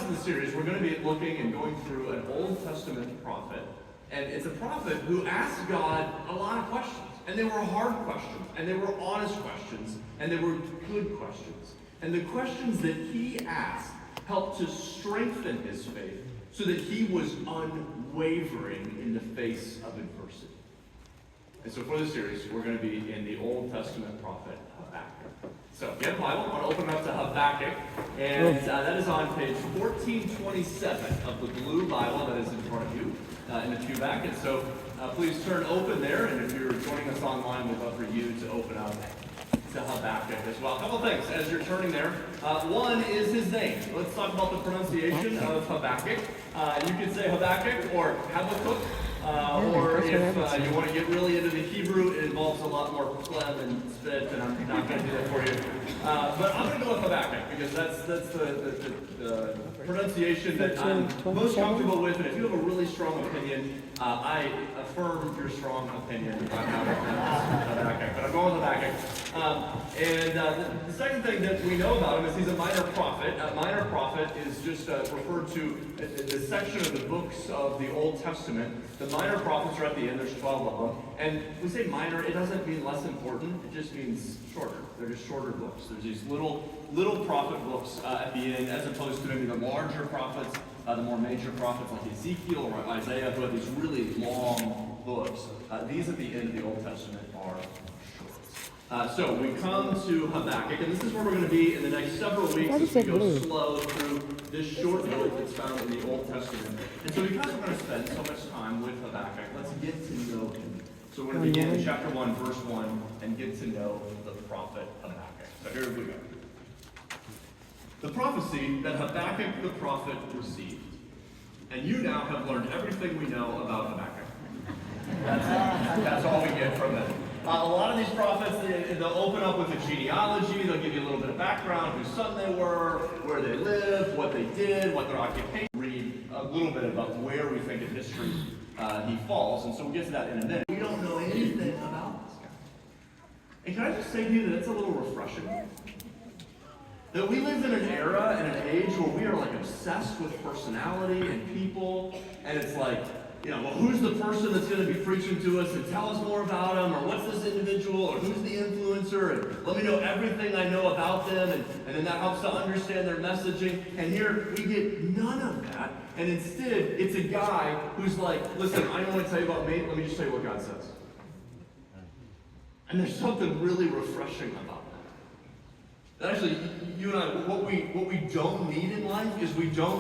in the series, we're going to be looking and going through an Old Testament prophet. And it's a prophet who asked God a lot of questions. And they were hard questions. And they were honest questions. And they were good questions. And the questions that he asked helped to strengthen his faith so that he was unwavering in the face of adversity. And so for this series, we're going to be in the Old Testament prophet Habakkuk. So if you have a Bible, I want to open it up to Habakkuk. And that is on page 1427 of the blue Bible that is in front of you in the pew back. And so please turn open there. And if you're joining us online, we'd love for you to open up to Habakkuk as well. A couple things as you're turning there. One is his name. Let's talk about the pronunciation of Habakkuk. You could say Habakkuk or Habakkuk. Or if you want to get really into the Hebrew, it involves a lot more phlegm and spit, and I'm not going to do that for you. But I'm going to go with Habakkuk because that's the pronunciation that I'm most comfortable with. And if you have a really strong opinion, I affirm your strong opinion on how to pronounce Habakkuk. But I'm going with Habakkuk. The second thing that we know about him is he's a minor prophet. A minor prophet is just referred to the section of the books of the Old Testament. The minor prophets are at the end. There's 12 of them. And we say minor, it doesn't mean less important. It just means shorter. They're just shorter books. There's these little prophet books at the end, as opposed to maybe the larger prophets, the more major prophets like Ezekiel or Isaiah, who have these really long books. These at the end of the Old Testament are short. So we come to Habakkuk, and this is where we're going to be in the next several weeks as we go slow through this short book that's found in the Old Testament. And so because we're going to spend so much time with Habakkuk, let's get to know him. So we're going to begin in chapter 1, verse 1, and get to know the prophet Habakkuk. So here we go. The prophecy that Habakkuk the prophet received. And you now have learned everything we know about Habakkuk. That's all we get from it. A lot of these prophets, they'll open up with a genealogy. They'll give you a little bit of background, whose son they were, where they lived, what they did, what their occupation. Read a little bit about where we think in history he falls. And so we'll get to that in a minute. We don't know anything about this guy. And can I just say to you that it's a little refreshing? That we live in an era and an age where we are like obsessed with personality and people. And it's like, well, who's the person that's going to be preaching to us and tell us more about them? Or what's this individual? Or who's the influencer? And let me know everything I know about them. And then that helps to understand their messaging. And here we get none of that. And instead, it's a guy who's like, listen, I don't want to tell you about me. Let me just tell you what God says. And there's something really refreshing about that. Actually, you and I, what we don't need in life is we don't